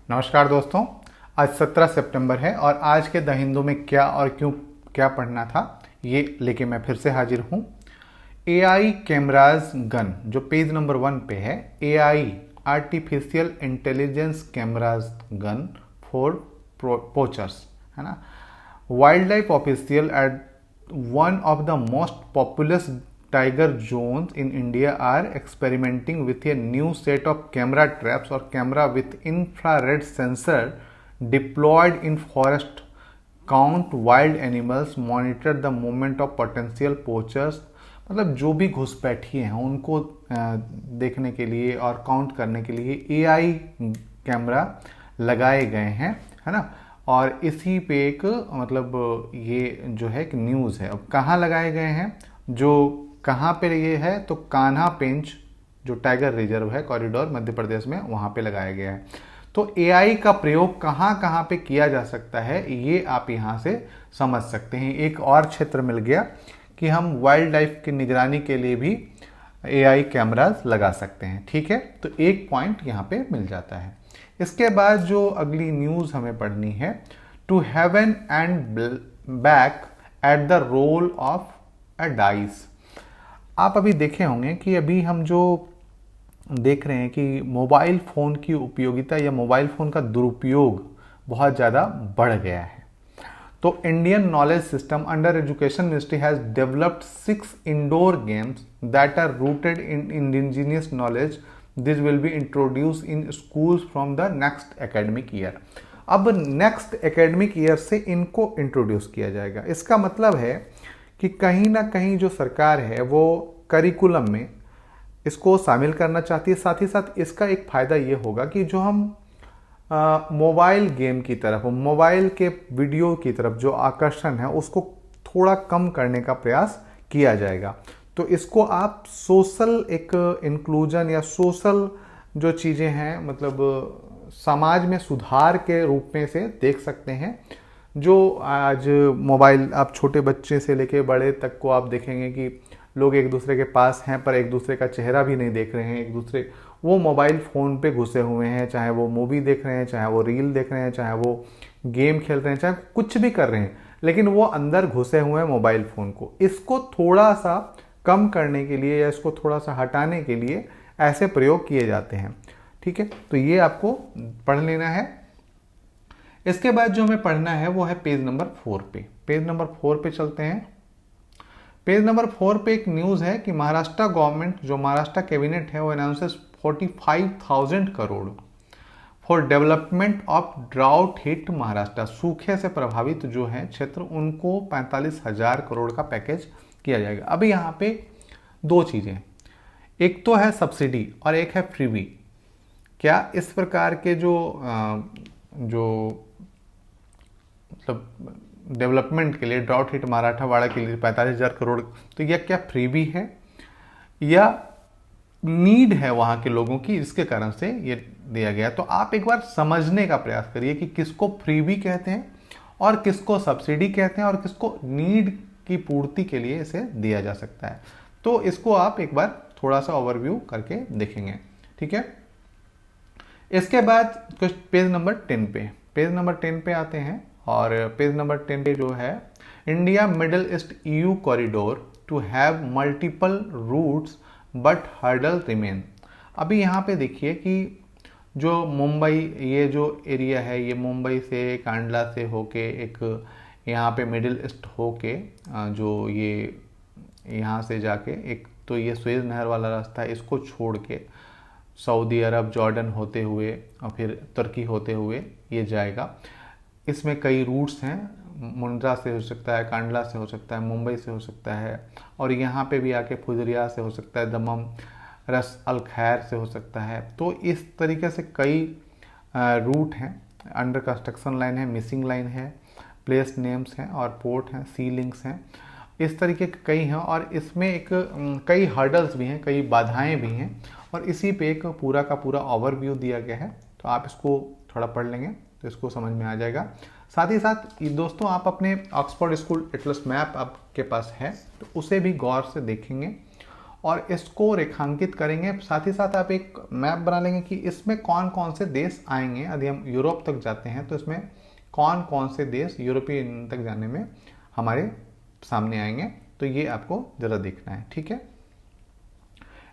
नमस्कार दोस्तों। आज 17 सितंबर है और आज के द हिंदू में क्या और क्यों क्या पढ़ना था ये लेके मैं फिर से हाजिर हूँ। एआई कैमराज गन जो पेज नंबर 1 पे है, AI artificial intelligence cameras gun for poachers, है ना। Wild life official eight one of the most populous tiger zones in India are experimenting with a new set of camera traps or camera with infrared sensor deployed in forest, count wild animals, monitor the movement of potential poachers। मतलब जो भी घुसपैठी हैं उनको देखने के लिए और count करने के लिए एआई कैमरा लगाए गए हैं, है ना। और इसी पे एक मतलब ये जो है एक न्यूज़ है। अब कहाँ लगाए गए हैं, जो कहाँ पे ये है, तो कान्हा पेंच जो टाइगर रिजर्व है कॉरिडोर मध्य प्रदेश में, वहाँ पे लगाया गया है। तो एआई का प्रयोग कहाँ कहाँ पे किया जा सकता है ये आप यहाँ से समझ सकते हैं। एक और क्षेत्र मिल गया कि हम वाइल्ड लाइफ की निगरानी के लिए भी एआई कैमरास लगा सकते हैं। ठीक है, तो एक पॉइंट यहाँ पे मिल जाता है। इसके बाद जो अगली न्यूज़ हमें पढ़नी है, to heaven and back at the roll of a dice. आप अभी देखे होंगे कि अभी हम जो देख रहे हैं कि मोबाइल फ़ोन की उपयोगिता या मोबाइल फ़ोन का दुरुपयोग बहुत ज़्यादा बढ़ गया है। तो Indian knowledge system under education ministry has developed 6 indoor games that are rooted in indigenous knowledge. This will be introduce in schools from the next academic year. अब नेक्स्ट एकेडमिक ईयर से इनको इंट्रोड्यूस किया जाएगा। इसका मतलब है कि कहीं ना कहीं जो सरकार है वो करिकुलम में इसको शामिल करना चाहती है। साथ ही साथ इसका एक फ़ायदा ये होगा कि जो हम मोबाइल गेम की तरफ, मोबाइल के वीडियो की तरफ जो आकर्षण है उसको थोड़ा कम करने का प्रयास किया जाएगा। तो इसको आप सोशल एक इंक्लूजन या सोशल जो चीज़ें हैं, मतलब समाज में सुधार के रूप में से देख सकते हैं। जो आज मोबाइल आप छोटे बच्चे से लेके बड़े तक को आप देखेंगे कि लोग एक दूसरे के पास हैं पर एक दूसरे का चेहरा भी नहीं देख रहे हैं। एक दूसरे वो मोबाइल फ़ोन पे घुसे हुए हैं, चाहे वो मूवी देख रहे हैं, चाहे वो रील देख रहे हैं, चाहे वो गेम खेल रहे हैं, चाहे कुछ भी कर रहे हैं, लेकिन वो अंदर घुसे हुए हैं मोबाइल फ़ोन को। इसको थोड़ा सा कम करने के लिए या इसको थोड़ा सा हटाने के लिए ऐसे प्रयोग किए जाते हैं। ठीक है, तो ये आपको पढ़ लेना है। इसके बाद जो हमें पढ़ना है वो है पेज नंबर 4 पे। पेज नंबर 4 पे चलते हैं। पेज नंबर 4 पे एक न्यूज़ है कि महाराष्ट्र गवर्नमेंट, जो महाराष्ट्र कैबिनेट है, वो announces 45,000 crore for development of drought hit Maharashtra. सूखे से प्रभावित जो है क्षेत्र उनको 45,000 करोड़ का पैकेज किया जाएगा। अभी यहाँ पे दो चीज़ें, एक तो है सब्सिडी और एक है फ्रीबी। क्या इस प्रकार के जो मतलब डेवलपमेंट के लिए ड्राउट हिट मराठवाड़ा के लिए 45,000 करोड़, तो यह क्या फ्रीबी है या नीड है वहाँ के लोगों की, इसके कारण से ये दिया गया। तो आप एक बार समझने का प्रयास करिए कि किसको फ्रीबी कहते हैं और किसको सब्सिडी कहते हैं और किसको नीड की पूर्ति के लिए इसे दिया जा सकता है। तो इसको आप एक बार थोड़ा सा ओवरव्यू करके देखेंगे। ठीक है, इसके बाद कुछ पेज नंबर 10 पे, पेज नंबर 10 पे आते हैं। और पेज नंबर 10 पे जो है, India Middle East EU corridor to have multiple routes but hurdle remain. अभी यहाँ पे देखिए कि जो मुंबई, ये जो एरिया है, ये मुंबई से कांडला से होके एक यहाँ पे मिडिल ईस्ट होके जो ये यहाँ से जाके एक तो ये सुएज नहर वाला रास्ता है, इसको छोड़ के सऊदी अरब, जॉर्डन होते हुए और फिर तुर्की होते हुए ये जाएगा। इसमें कई रूट्स हैं, मुंद्रा से हो सकता है, कांडला से हो सकता है, मुंबई से हो सकता है, और यहाँ पे भी आके फुजरिया से हो सकता है, दमम, रस अल खैर से हो सकता है। तो इस तरीके से कई रूट हैं। अंडर कंस्ट्रक्शन लाइन है, मिसिंग लाइन है, प्लेस नेम्स हैं और पोर्ट हैं, सी लिंक्स हैं, इस तरीके के कई हैं। और इसमें एक कई हर्डल्स भी हैं, कई बाधाएं भी हैं, और इसी पे एक पूरा का पूरा ओवरव्यू दिया गया है। तो आप इसको थोड़ा पढ़ लेंगे तो इसको समझ में आ जाएगा। साथ ही साथ दोस्तों, आप अपने ऑक्सफोर्ड स्कूल एटलस मैप आपके पास है तो उसे भी गौर से देखेंगे और इसको रेखांकित करेंगे। साथ ही साथ आप एक मैप बना लेंगे कि इसमें कौन कौन से देश आएंगे। यदि हम यूरोप तक जाते हैं तो इसमें कौन कौन से देश यूरोपीय यूनियन तक जाने में हमारे सामने आएंगे, तो ये आपको जरा देखना है, ठीक है।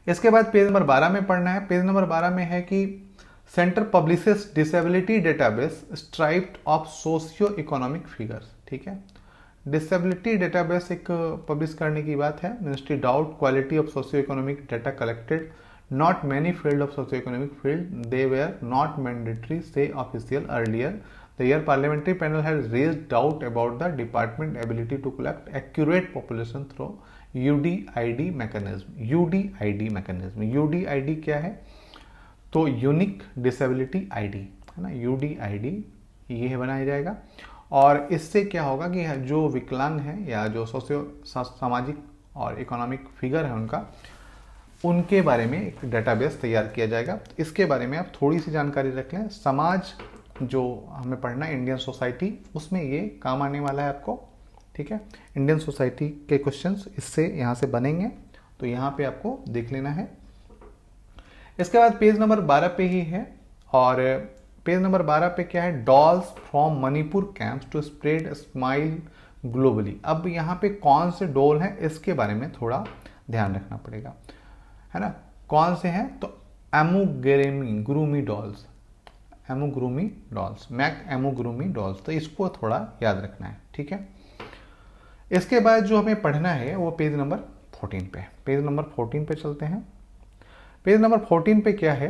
इसके बाद पेज नंबर 12 में पढ़ना है। पेज नंबर 12 में है कि centre publishes disability database striped of socio economic figures, ठीक है। डिसेबिलिटी डेटाबेस एक पब्लिश करने की बात है। Ministry doubt quality of socio economic data collected, not many field of socio economic field, they were not mandatory से official earlier, the year parliamentary panel has raised doubt about the department ability to collect accurate population through UDID mechanism। UDID mechanism, UDID क्या है, तो unique disability ID है ना, UDID ये बनाया जाएगा। और इससे क्या होगा कि जो विकलांग है या जो सोशियो सामाजिक और इकोनॉमिक फिगर है उनके बारे में एक डेटाबेस तैयार किया जाएगा। इसके बारे में आप थोड़ी सी जानकारी रख लें। समाज जो हमें पढ़ना है इंडियन सोसाइटी, उसमें ये काम आने वाला है आपको, ठीक है। इंडियन सोसाइटी के क्वेश्चंस इससे यहाँ से बनेंगे, तो यहाँ पे आपको देख लेना है। इसके बाद पेज नंबर 12 पे ही है, और पेज नंबर 12 पे क्या है, dolls from Manipur camps to spread smile globally. अब यहाँ पे कौन से डॉल हैं इसके बारे में थोड़ा ध्यान रखना पड़ेगा, है ना। कौन से हैं, तो एमोग्रूमी डॉल्स, एमोग्रूमी डॉल्स, मैक एमोग्रूमी डॉल्स, तो इसको थोड़ा याद रखना है, ठीक है। इसके बाद जो हमें पढ़ना है वो पेज नंबर 14 पे, पेज नंबर 14 पे चलते हैं। पेज नंबर 14 पे क्या है,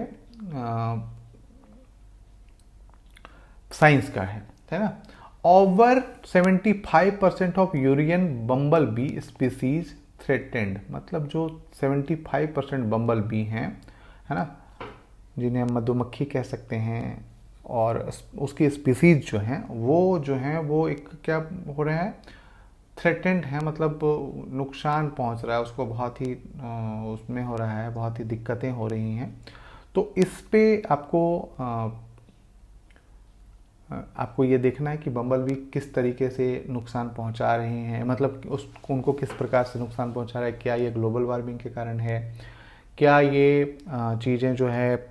साइंस का है ना। Over 75% of यूरियन bumble B species threatened, मतलब जो 75% बम्बल बी हैं, है ना, जिन्हें हम मधुमक्खी कह सकते हैं, और उसकी स्पीसीज जो हैं वो एक क्या हो रहा है, थ्रेटेंड है, मतलब नुकसान पहुंच रहा है उसको, बहुत ही उसमें हो रहा है, बहुत ही दिक्कतें हो रही हैं। तो इस पे आपको ये देखना है कि बम्बल बी किस तरीके से नुकसान पहुंचा रहे हैं, मतलब उनको किस प्रकार से नुकसान पहुंचा रहा है। क्या ये ग्लोबल वार्मिंग के कारण है, क्या ये चीज़ें जो है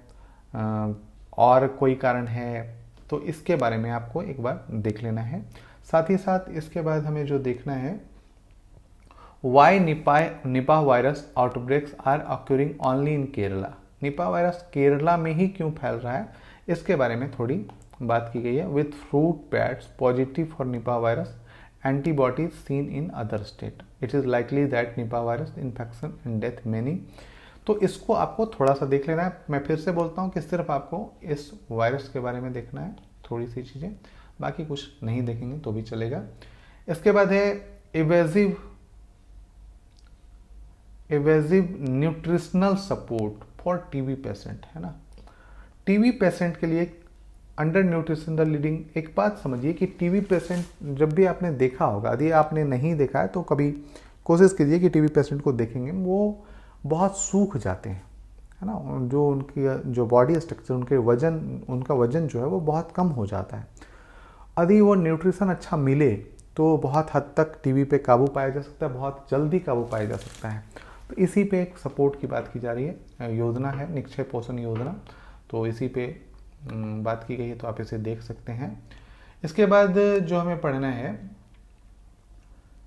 और कोई कारण है, तो इसके बारे में आपको एक बार देख लेना है। साथ ही साथ इसके बाद हमें जो देखना है, why Nipah virus outbreaks are occurring only in Kerala. Nipah virus Kerala में ही क्यों फैल रहा है, इसके बारे में थोड़ी बात की गई है। With fruit bats positive for Nipah virus, antibodies seen in other state, it is likely that Nipah virus infection and death many. तो इसको आपको थोड़ा सा देख लेना है। मैं फिर से बोलता हूँ कि सिर्फ आपको इस वायरस के बारे में देखना है, थोड़ी सी चीज़ें, बाकी कुछ नहीं देखेंगे तो भी चलेगा। इसके बाद है evasive nutritional support for TB patient, है ना। टीबी पेशेंट के लिए अंडर न्यूट्रिशनल लीडिंग, एक बात समझिए कि टीबी पेशेंट जब भी आपने देखा होगा, यदि आपने नहीं देखा है तो कभी कोशिश कीजिए कि टीबी पेशेंट को देखेंगे, वो बहुत सूख जाते हैं, है ना। जो उनकी जो बॉडी स्ट्रक्चर, उनका वजन जो है वो बहुत कम हो जाता है। यदि वो न्यूट्रिशन अच्छा मिले तो बहुत हद तक टीबी पे काबू पाया जा सकता है, बहुत जल्दी काबू पाया जा सकता है। तो इसी पे एक सपोर्ट की बात की जा रही है, योजना है निक्षय पोषण योजना, तो इसी पे बात की गई है, तो आप इसे देख सकते हैं। इसके बाद जो हमें पढ़ना है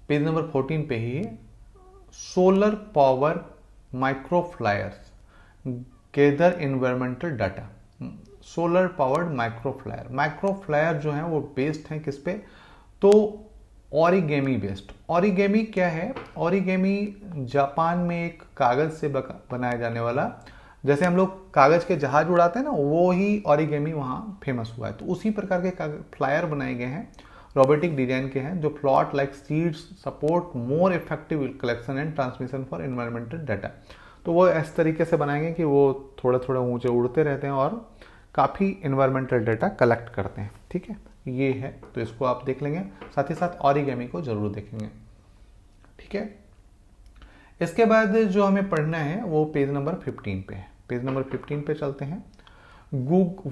पेज नंबर 14 पे ही, solar power microflyers gather environmental data. Solar powered microflyer जो है वो बेस्ड है किस पे, तो ओरिगेमी बेस्ड। ओरिगेमी क्या है, ओरिगेमी जापान में एक कागज से बनाया जाने वाला, जैसे हम लोग कागज के जहाज उड़ाते हैं ना, वो ही ओरिगेमी वहाँ फेमस हुआ है। तो उसी प्रकार के फ्लायर बनाए गए हैं, रोबोटिक डिजाइन के हैं, जो float like seeds support more effective collection and transmission for environmental data. तो वो इस तरीके से बनाएंगे कि वो थोड़ा थोड़ा ऊंचे उड़ते रहते हैं और काफ़ी एनवायरमेंटल डाटा कलेक्ट करते हैं, ठीक है, ये है। तो इसको आप देख लेंगे, साथ ही साथ ओरिगेमी को जरूर देखेंगे, ठीक है। इसके बाद जो हमें पढ़ना है वो पेज नंबर 15 पे है। पेज नंबर 15 पे चलते हैं।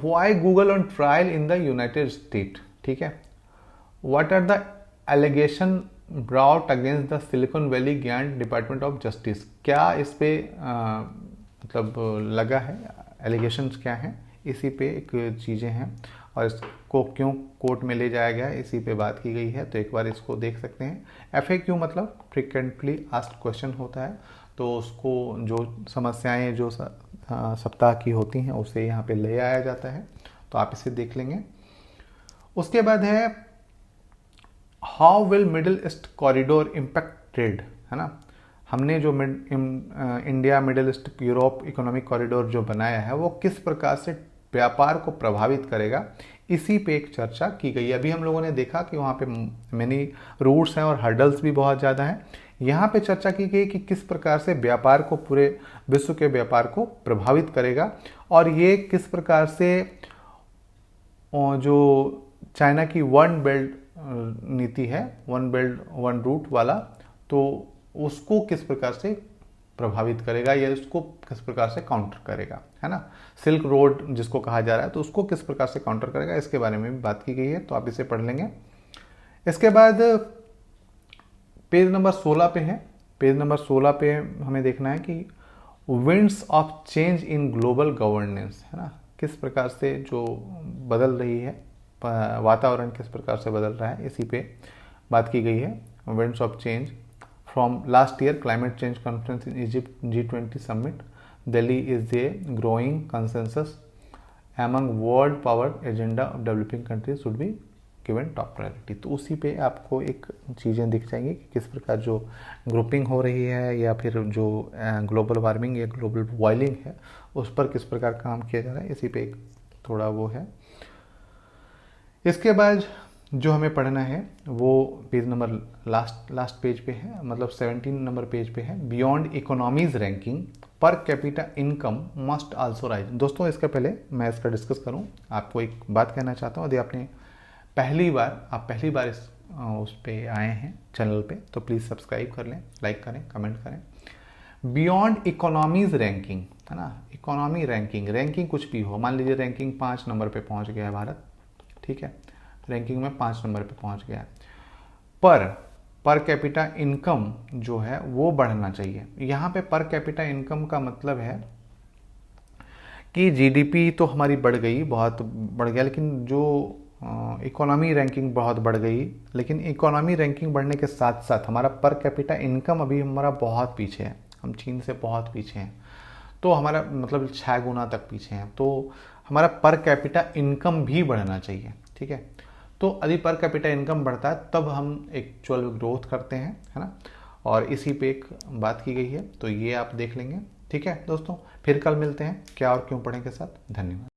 Why Google on trial in the United State, ठीक है। What are the allegation brought against the Silicon Valley giant Department of Justice. क्या इस पे मतलब लगा है, एलिगेशंस क्या हैं, इसी पे एक चीज़ें हैं और इसको क्यों कोर्ट में ले जाया गया है इसी पे बात की गई है। तो एक बार इसको देख सकते हैं। FAQ मतलब फ्रिक्वेंटली आस्क्ड क्वेश्चन होता है, तो उसको जो समस्याएं जो सप्ताह की होती हैं उसे यहाँ पे ले आया जाता है, तो आप इसे देख लेंगे। उसके बाद है how will middle east corridor impact trade, है ना। हमने जो India Middle east Europe economic corridor जो बनाया है वो किस प्रकार से व्यापार को प्रभावित करेगा, इसी पे एक चर्चा की गई। अभी हम लोगों ने देखा कि वहाँ पे मैनी रूट्स हैं और हर्डल्स भी बहुत ज़्यादा हैं। यहाँ पे चर्चा की गई कि किस प्रकार से व्यापार को, पूरे विश्व के व्यापार को प्रभावित करेगा और ये किस प्रकार से जो चाइना की वन बेल्ट नीति है, वन बेल्ट वन रूट वाला, तो उसको किस प्रकार से प्रभावित करेगा या उसको किस प्रकार से काउंटर करेगा, है ना। सिल्क रोड जिसको कहा जा रहा है, तो उसको किस प्रकार से काउंटर करेगा, इसके बारे में भी बात की गई है, तो आप इसे पढ़ लेंगे। इसके बाद पेज नंबर 16 पे है। पेज नंबर 16 पे हमें देखना है कि winds of change in global governance, है ना, किस प्रकार से जो बदल रही है, वातावरण किस प्रकार से बदल रहा है, इसी पे बात की गई है। Winds of change from last year climate change conference in Egypt G20 summit, Delhi is a growing consensus among world power agenda of developing countries should be given top priority. तो उसी पे आपको एक चीज़ें दिख जाएंगी कि किस प्रकार जो ग्रुपिंग हो रही है या फिर जो ग्लोबल वार्मिंग या ग्लोबल बॉइलिंग है उस पर किस प्रकार काम किया जा रहा है, इसी पे एक थोड़ा वो है। इसके बाद जो हमें पढ़ना है वो पेज नंबर लास्ट पेज पे है, मतलब 17 नंबर पेज पे है। Beyond economies ranking per capita income must also rise. दोस्तों इसका पहले मैं इसका डिस्कस करूं, आपको एक बात कहना चाहता हूं। यदि आपने पहली बार इस उस पे आए हैं चैनल पे, तो प्लीज़ सब्सक्राइब कर लें, लाइक करें, कमेंट करें। बियॉन्ड इकोनॉमीज रैंकिंग, है ना, इकोनॉमी रैंकिंग कुछ भी हो, मान लीजिए रैंकिंग 5 नंबर पे पहुंच गया है भारत, ठीक है, रैंकिंग में 5 नंबर पे पहुंच गया है, पर कैपिटा इनकम जो है वो बढ़ना चाहिए। यहाँ पे पर कैपिटा इनकम का मतलब है कि GDP तो हमारी बढ़ गई, बहुत बढ़ गया, लेकिन जो इकोनॉमी रैंकिंग बहुत बढ़ गई, लेकिन इकोनॉमी रैंकिंग बढ़ने के साथ साथ हमारा पर कैपिटा इनकम अभी हमारा बहुत पीछे है, हम चीन से बहुत पीछे हैं, तो हमारा मतलब 6 गुना तक पीछे हैं, तो हमारा पर कैपिटा इनकम भी बढ़ना चाहिए, ठीक है। तो यदि पर कैपिटा इनकम बढ़ता है तब हम एक्चुअल ग्रोथ करते हैं, है ना, और इसी पे एक बात की गई है, तो ये आप देख लेंगे, ठीक है दोस्तों। फिर कल मिलते हैं क्या और क्यों पढ़ें के साथ। धन्यवाद।